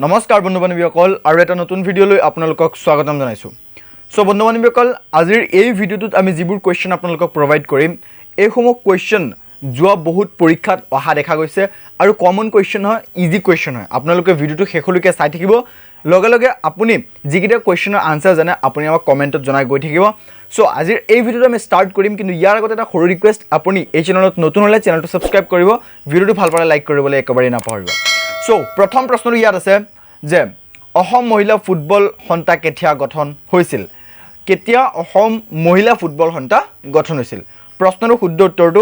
নমস্কাৰ বন্ধু-বান্ধৱীসকল আৰু এটা নতুন ভিডিঅ'লৈ আপোনালোকক স্বাগতম জনাইছো। সো বন্ধু-বান্ধৱীসকল আজিৰ এই ভিডিঅ'টোত আমি যিবোৰ কোৱেশ্চন আপোনালোকক প্ৰভাইড কৰিম এইসমূহ কোৱেশ্চন যোৱা বহুত পৰীক্ষাত অহা দেখা গৈছে আৰু কমন কোৱেশ্চন হয়, ইজি কোৱেশ্চন হয়। আপোনালোকে ভিডিঅ'টো শেষলৈকে চাই থাকিব, লগে লগে আপুনি যিকেইটা কোৱেশ্চনৰ আনসাৰ জানে আপুনি আমাক কমেন্টত জনাই গৈ থাকিব। সো আজিৰ এই ভিডিঅ'টো আমি ষ্টাৰ্ট কৰিম, কিন্তু ইয়াৰ আগতে এটা সৰু ৰিকুৱেষ্ট, আপুনি এই চেনেলত নতুন হ'লে চেনেলটো ছাবস্ক্ৰাইব কৰিব, ভিডিঅ'টো ভাল পালে লাইক কৰিবলৈ একেবাৰে নাপাহৰিব। সো প্ৰথম প্ৰশ্নটো ইয়াত আছে যে অসম মহিলা ফুটবল সন্থা কেতিয়া গঠন হৈছিল? কেতিয়া অসম মহিলা ফুটবল সন্থা গঠন হৈছিল? প্ৰশ্নৰ শুদ্ধ উত্তৰটো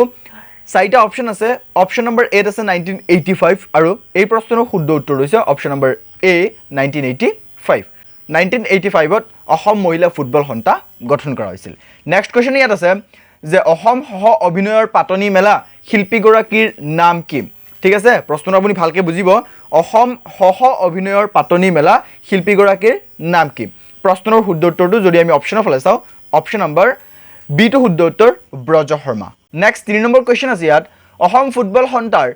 চাৰিটা অপশ্যন আছে। অপশ্যন নম্বৰ এ আছে 1985 আৰু এই প্ৰশ্নৰ শুদ্ধ উত্তৰ হৈছে অপশ্যন নম্বৰ এ 1985। 1985ত অসম মহিলা ফুটবল সন্থা গঠন কৰা হৈছিল। নেক্সট কুৱেশ্যন ইয়াত আছে যে অসম সহ অভিনয়ৰ পাতনি মেলা শিল্পীগৰাকীৰ নাম কি? ঠিক আছে, প্ৰশ্নটো আপুনি ভালকৈ বুজিব। অসম সহ অভিনয়ৰ পাতনি মেলা শিল্পীগৰাকীৰ নাম কি? প্ৰশ্নৰ শুদ্ধ উত্তৰটো যদি আমি অপশ্যনৰ ফালে চাওঁ, অপশ্যন নম্বৰ বিটো শুদ্ধ উত্তৰ Braj Sharma. Next 3 number question আছে ইয়াত, অসম ফুটবল সন্থাৰ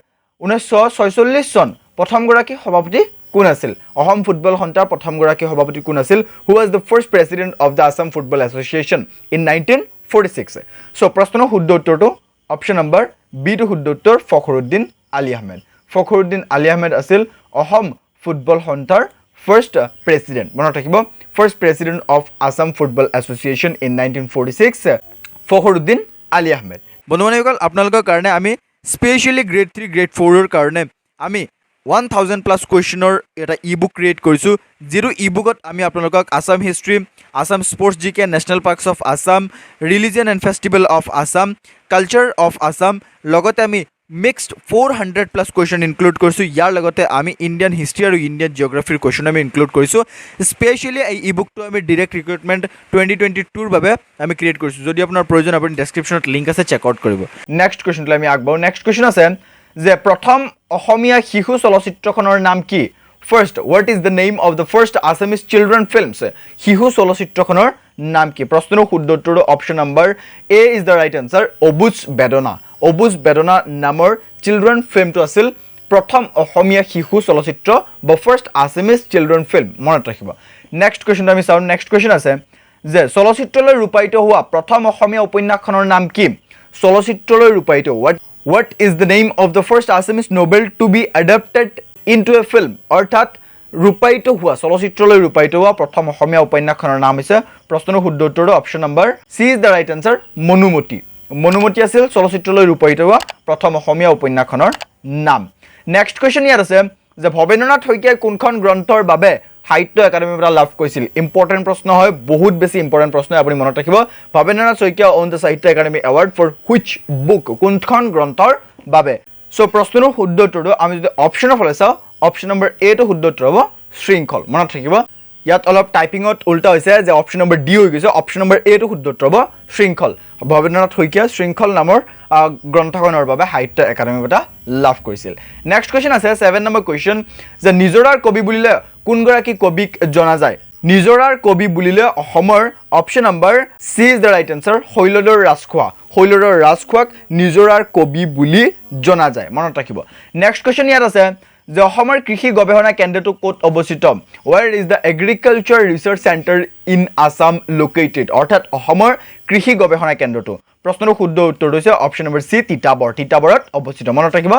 1946 চন প্ৰথমগৰাকী সভাপতি কোন আছিল? অসম ফুটবল সন্থাৰ প্ৰথমগৰাকী সভাপতি কোন আছিল? Who was the first president of the Assam football association in 1946? চ' প্ৰশ্নৰ শুদ্ধ উত্তৰটো অপশ্যন নম্বৰ বিটো শুদ্ধ উত্তৰ ফখৰুদ্দিন আলী আহমেদ। ফখৰুদ্দিন আলী আহমেদ আছিল অসম ফুটবল সন্থাৰ ফাৰ্ষ্ট প্ৰেচিডেণ্ট। মনত ৰাখিব, first president of Assam football association in 1946 Fakhruddin Ali Ahmed. বন্ধু-বান্ধৱীসকল, আপোনালোকৰ কাৰণে আমি স্পেচিয়েলি গ্ৰেড 3 গ্ৰেড 4ৰ কাৰণে আমি 1000+ কুৱেশ্যনৰ এটা ই বুক ক্ৰিয়েট কৰিছোঁ, যিটো ই বুকত আমি আপোনালোকক Assam history, Assam sports G K, national parks of Assam, religion and festival of Assam, culture of Assam, লগতে আমি মিক্সড 400+ কুৱেশ্যন ইনক্লুড কৰিছোঁ। ইয়াৰ লগতে আমি ইণ্ডিয়ান হিষ্ট্ৰী আৰু ইণ্ডিয়ান জিঅ'গ্ৰাফীৰ কুৱেশ্যন আমি ইনক্লুড কৰিছোঁ। স্পেচিয়েলি এই ই বুকটো আমি ডিৰেক্ট ৰিক্ৰুটমেণ্ট 2022ৰ বাবে আমি ক্ৰিয়েট কৰিছোঁ। যদি আপোনাৰ প্ৰয়োজন আপুনি ডেছক্ৰিপশ্যনত লিংক আছে, চেক আউট কৰিব। নেক্সট কুৱেশ্যনটো আমি আগবাঢ়ো। নেক্সট কুৱেশ্যন আছে যে প্ৰথম অসমীয়া শিশু চলচ্চিত্ৰখনৰ নাম কি? First, what is the name of the first Assamese children films? শিশু চলচ্চিত্ৰখনৰ নাম কি? প্ৰশ্নৰ শুদ্ধ উত্তৰটো option number A is the right answer, অবুজ বেদনা। অবুজ বেদনা নামৰ চিলড্ৰেন ফিল্মটো আছিল প্ৰথম অসমীয়া শিশু চলচ্চিত্ৰ বা ফাৰ্ষ্ট আছামিজ চিলড্ৰেন ফিল্ম। মনত ৰাখিব। নেক্সট কুৱেশ্যনটো আমি চাওঁ। নেক্সট কুৱেশ্যন আছে যে চলচ্চিত্ৰলৈ ৰূপায়িত হোৱা প্ৰথম অসমীয়া উপন্যাসখনৰ নাম কি? চলচ্চিত্ৰলৈ ৰূপায়িত what is the name of the first Assamese novel to be adapted into a film? অৰ্থাৎ ৰূপায়িত হোৱা, চলচ্চিত্ৰলৈ ৰূপায়িত হোৱা প্ৰথম অসমীয়া উপন্যাসখনৰ নাম হৈছে, প্ৰশ্নৰ শুদ্ধ উত্তৰটো option number C is the right answer, Manumati. Manumati আছিল চলচ্চিত্ৰলৈ ৰূপায়িত হোৱা প্ৰথম অসমীয়া উপন্যাসখনৰ নাম। নেক্সট কুৱেশ্যন ইয়াত আছে যে ভৱেন্দ্ৰনাথ শইকীয়াই কোনখন গ্ৰন্থৰ বাবে সাহিত্য একাডেমীৰ পৰা লাভ কৰিছিল? ইম্পৰ্টেণ্ট প্ৰশ্ন হয়, বহুত বেছি ইম্পৰ্টেণ্ট প্ৰশ্ন, আপুনি মনত ৰাখিব। Bhabendranath Saikia won the Sahitya Akademi award for which book? কোনখন গ্ৰন্থৰ বাবে? চ' প্ৰশ্নৰ শুদ্ধ উত্তৰটো আমি যদি অপশ্যনৰ ফালে চাওঁ, অপশ্যন নম্বৰ এটো শুদ্ধ উত্তৰ হ'ব শৃংখল। মনত ৰাখিব, ইয়াত অলপ টাইপিঙত উল্টা হৈছে যে অপশ্যন নম্বৰ ডি হৈ গৈছে, অপশ্যন নম্বৰ এটো শুদ্ধ উত্তৰ হ'ব শৃংখল। ভৱেন্দ্ৰনাথ শইকীয়া শৃংখল নামৰ গ্ৰন্থখনৰ বাবে সাহিত্য একাডেমী বঁটা লাভ কৰিছিল। নেক্সট কুৱেশ্যন আছে 7 নম্বৰ কুৱেশ্যন যে নিজৰাৰ কবি বুলিলে কোনগৰাকী কবিক জনা যায়? নিজৰাৰ কবি বুলিলে অসমৰ option number C is the right answer, Sailadhar Rajkhowa. Sailadhar ৰাজখোৱাক নিজৰাৰ কবি বুলি জনা যায়। মনত ৰাখিব। নেক্সট কুৱেশ্যন ইয়াত আছে যে অসমৰ কৃষি গৱেষণা কেন্দ্ৰটো ক'ত অৱস্থিত? ৱেৰ is the agriculture research centre in Assam located? অৰ্থাৎ অসমৰ কৃষি গৱেষণা কেন্দ্ৰটো। প্ৰশ্নৰ শুদ্ধ উত্তৰটো হৈছে অপশ্যন নম্বৰ চি, তিতাবৰ। তিতাবৰত অৱস্থিত। মনত ৰাখিব।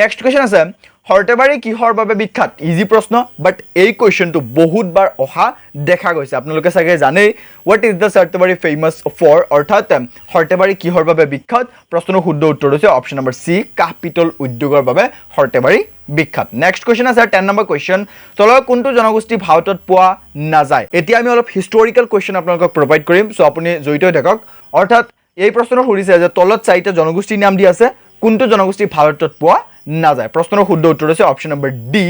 নেক্সট কুৱেশ্যন আছে সৰ্থেবাৰী কিহৰ বাবে বিখ্যাত? ইজি প্ৰশ্ন, বাট এই কুৱেশ্যনটো বহুতবাৰ অহা দেখা গৈছে, আপোনালোকে চাগে জানেই। What is the Sarthebari famous for? অৰ্থাৎ সৰ্থেবাৰী কিহৰ বাবে বিখ্যাত? প্ৰশ্নৰ শুদ্ধ উত্তৰ হৈছে অপশ্যন নম্বৰ চি, কাঁহ পিতল উদ্যোগৰ বাবে সৰ্থেবাৰী বিখ্যাত। নেক্সট কুৱেশ্যন আছে 10 নম্বৰ কুৱেশ্যন, তলৰ কোনটো জনগোষ্ঠী ভাৰতত পোৱা নাযায়? এতিয়া আমি অলপ হিষ্টৰিকেল কুৱেশ্যন আপোনালোকক প্ৰভাইড কৰিম, চ' আপুনি জড়িত হৈ থাকক। অৰ্থাৎ এই প্ৰশ্নটো সুধিছে যে তলত 4টা জনগোষ্ঠীৰ নাম দি আছে, কোনটো জনগোষ্ঠী ভাৰতত পোৱা নাযায়? প্ৰশ্নৰ শুদ্ধ উত্তৰ হৈছে অপশ্যন নম্বৰ ডি,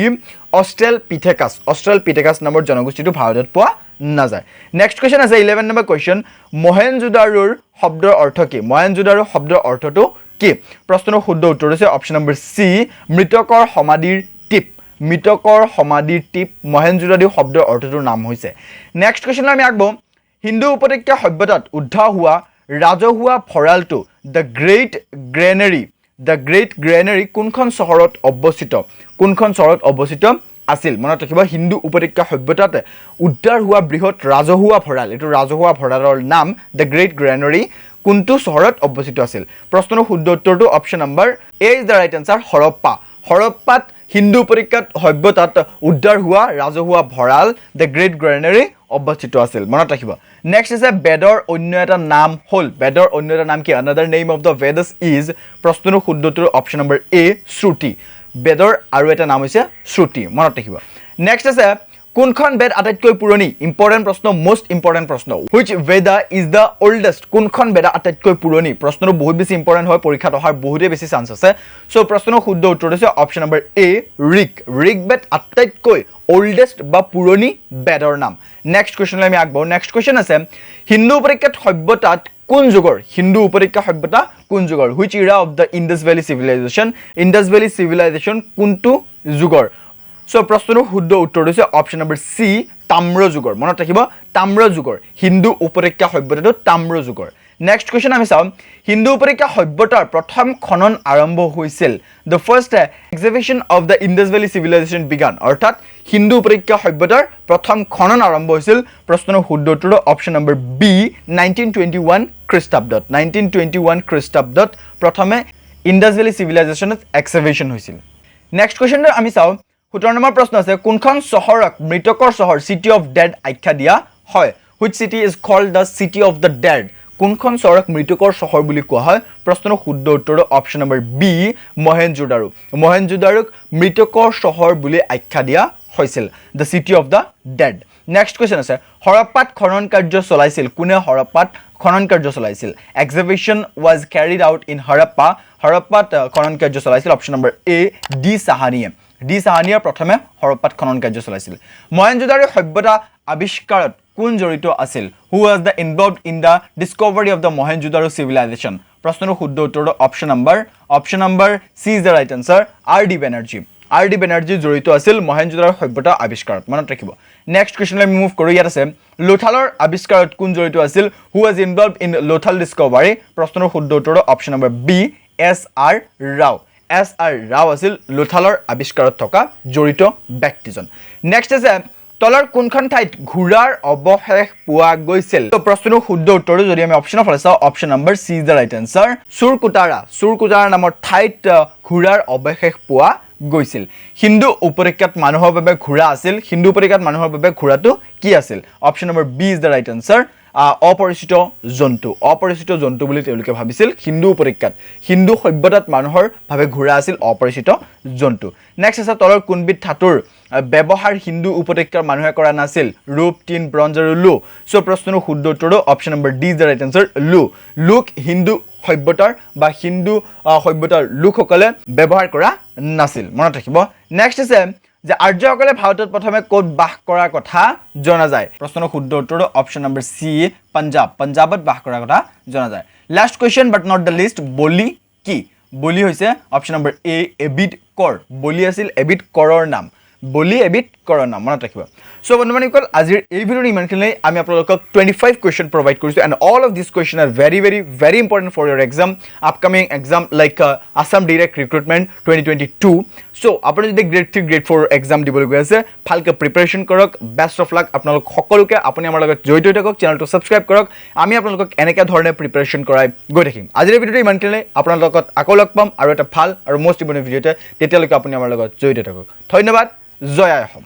অষ্ট্ৰেল পিথেকাছ। অষ্ট্ৰেল পিথেকাছ নামৰ জনগোষ্ঠীটো ভাৰতত পোৱা নাযায়। নেক্সট কুৱেশ্যন আছে 11 নম্বৰ কুৱেশ্যন, মহেঞ্জোদাৰোৰ শব্দৰ অৰ্থ কি? মহেঞ্জোদাৰো শব্দৰ অৰ্থটো কি? প্ৰশ্নৰ শুদ্ধ উত্তৰ হৈছে অপশ্যন নম্বৰ চি, মৃতকৰ সমাধিৰ টিপ। মৃতকৰ সমাধিৰ টিপ মহেঞ্জোদাৰো শব্দৰ অৰ্থটোৰ নাম হৈছে। নেক্সট কুৱেশ্যনলৈ আমি আগবাঢ়ো। হিন্দু উপত্যকা সভ্যতাত উদ্ধাৰ হোৱা ৰাজহুৱা ভঁৰালটো দ্য গ্ৰেট গ্ৰেনেৰী কোনখন চহৰত অৱস্থিত? কোনখন চহৰত অৱস্থিত? আছিল মনত ৰাখিব হিন্দু উপত্যকা সভ্যতাত উদ্ধাৰ হোৱা বৃহৎ ৰাজহুৱা ভঁৰাল এটো ৰাজহুৱা ভঁৰালৰ নাম দ্য গ্ৰেট গ্ৰেনাৰী কোনটো চহৰত অৱস্থিত আছিল প্ৰশ্নৰ শুদ্ধ উত্তৰটো option number A is the right answer Harappa হৰপ্পাত হিন্দু উপত্যকাত সভ্যতাত উদ্ধাৰ হোৱা ৰাজহুৱা ভঁৰাল দ্য গ্ৰেট গ্ৰেনাৰী অৱস্থিত আছিল মনত ৰাখিব নেক্সট ইজ বেদৰ অন্য এটা নাম হল বেদৰ অন্য এটা নাম কি another name of the vedas is প্ৰশ্নৰ শুদ্ধ উত্তৰ অপচন নম্বৰ এ শ্ৰুতি বেদৰ আৰু এটা নাম হৈছে শ্ৰুতি মনত ৰাখিব নেক্সট আছে কোনখন বেদ আটাইতকৈ পুৰণি ইম্পৰ্টেন্ট প্ৰশ্ন মোস্ট ইম্পৰ্টেন্ট প্ৰশ্ন which veda is the oldest কোনখন বেদ আটাইতকৈ পুৰণি প্ৰশ্নটো বহুত বেছি ইম্পৰ্টেন্ট হয় পৰীক্ষাত অহাৰ বহুতে বেছি চান্স আছে সো প্ৰশ্নৰ শুদ্ধ উত্তৰ হৈছে অপচন নম্বৰ এ ঋগ বেদ আটাইতকৈ oldest বা পুৰণি বেদৰ নাম নেক্সট কোৱেশ্চনলৈ আমি আগবাঢ়ো নেক্সট কোৱেশ্চন আছে হিন্দু উপত্যকাত সভ্যতাত কোন যুগৰ হিন্দু উপত্যকা সভ্যতা কোন যুগৰ which era of the Indus Valley civilization কোনটো যুগৰ সো প্ৰশ্নৰ শুদ্ধ উত্তৰ হৈছে অপচন নম্বৰ সি তাম্ৰ যুগৰ মনত ৰাখিব তাম্ৰ যুগৰ হিন্দু উপত্যকা সভ্যতাটো তাম্ৰ যুগৰ নেক্সট কোৱেশ্চন আমি চাম হিন্দু উপত্যকা সভ্যতাৰ প্ৰথম খনন আৰম্ভ হৈছিল the first excavation of the Indus Valley civilization began অৰ্থাৎ হিন্দু উপত্যকা সভ্যতাৰ প্ৰথম খনন আৰম্ভ হৈছিল প্ৰশ্নৰ শুদ্ধ উত্তৰ অপচন নম্বৰ বি 1921 খ্ৰীষ্টাব্দত প্ৰথমে Indus Valley civilization excavation হৈছিল নেক্সট কোৱেশ্চন আমি চাও 17 নম্বৰ প্ৰশ্ন আছে কোনখন চহৰক মৃতকৰ চহৰ সিটি অফ ডেড আখ্যা দিয়া হয় which city is called the city of the dead কোনখন চহৰক মৃতকৰ চহৰ বুলি কোৱা হয় প্ৰশ্নৰ শুদ্ধ উত্তৰ অপচন নম্বৰ বি মহেঞ্জোদাৰোক মৃতকৰ চহৰ বুলি আখ্যা দিয়া হৈছিল the city of the dead next question আছে হৰপ্পাত খনন কাৰ্য চলাইছিল কোনে হৰপ্পাত খনন কাৰ্য চলাইছিল excavation was carried out in হৰপ্পাত খনন কাৰ্য চলাইছিল অপচন নম্বৰ এ ডি সাহানিয়ে প্ৰথমে হৰপ্পাত খনন কাৰ্য চলাইছিল মহেঞ্জোদাৰো সভ্যতা আৱিষ্কাৰত কোন জড়িত আছিল who was the involved in the discovery of the Mohenjo-daro civilization প্ৰশ্নৰ শুদ্ধ উত্তৰ option number C is the right answer R D Banerjee জড়িত আছিল মহেঞ্জোদাৰো সভ্যতা আৱিষ্কাৰত মনত ৰাখিব নেক্সট কোৱেশ্চনলৈ মুভ কৰো ইয়াত আছে লোথালৰ আৱিষ্কাৰত কোন জড়িত আছিল who was involved in Lothal discovery প্ৰশ্নৰ শুদ্ধ উত্তৰ option number B S R Rao আছিল লোথালৰ আৱিষ্কাৰত থকা জড়িত ব্যক্তিজন নেক্সট আছে তলৰ কোনখন ঠাইত ঘোঁৰাৰ অৱশেষ পোৱা গৈছিল তো প্ৰশ্নৰ শুদ্ধ উত্তৰ যদি আমি অপচনৰ ফালে চাও option number C is the right answer Surkotada নামৰ ঠাইত ঘোঁৰাৰ অৱশেষ পোৱা গৈছিল হিন্দু উপত্যকাত মানুহৰ বাবে ঘোঁৰা আছিল হিন্দু উপত্যকাত মানুহৰ বাবে ঘোঁৰাটো কি আছিল option number B is the right answer অপৰিচিত জন্তু বুলি তেওঁলোকে ভাবিছিল হিন্দু উপত্যকাত হিন্দু সভ্যতাত মানুহৰ ভাবে ঘোঁৰা আছিল অপৰিচিত জন্তু নেক্সট আছে তলৰ কোনবিধ ধাতুৰ ব্যৱহাৰ হিন্দু উপত্যকাৰ মানুহে কৰা নাছিল ৰূপ টিন ব্ৰঞ্জ আৰু লো সো প্ৰশ্নৰ শুদ্ধ উত্তৰ option number D is the right answer লোক হিন্দু সভ্যতাৰ বা হিন্দু সভ্যতাৰ লোকসকলে ব্যৱহাৰ কৰা নাছিল মনত ৰাখিব নেক্সট আছে যে আৰ্যসকলে ভাৰতত প্ৰথমে কোত বাস কৰাৰ কথা জনা যায় প্ৰশ্নৰ শুদ্ধ উত্তৰ অপচন নম্বৰ সি পঞ্জাবত বাস কৰাৰ কথা জনা যায় last question but not the least বলি কি বলি হৈছে অপচন নম্বৰ এ এবিড কৰ বলি আছিল এবিড কৰৰ নাম মনত ৰাখিব সো বন্ধুসকল আজিৰ এই ভিডিঅ'ৰ ইমানখিনি আমি আপোনালোকক 25 কোৱেশ্চন প্ৰভাইড কৰিছো and all of this question R very important for your exam upcoming exam like Assam direct recruitment 2022 so আপুনি যদি গ্ৰেড 3 গ্ৰেড 4 এক্সাম দিবলৈ গৈ আছে ভালকে প্ৰিপাৰেচন কৰক বেষ্ট অফ লাক আপোনালোক সকলোকে আপুনি আমাৰ লগত জড়িত হৈ থাকক চেনেলটো সাবস্ক্ৰাইব কৰক আমি আপোনালোকক এনেকা ধৰণে প্ৰিপাৰেচন কৰাই গৈ থাকিম আজিৰ ভিডিঅ'টো ইমানখিনি আপোনাৰ লগত আকৌ লগ পাম আৰু এটা ভাল আৰু মোষ্ট ইম্পৰ্টেণ্ট ভিডিঅ'তে তেতিয়ালৈকে আপুনি আমাৰ লগত জড়িত থাকক ধন্যবাদ জয় অসম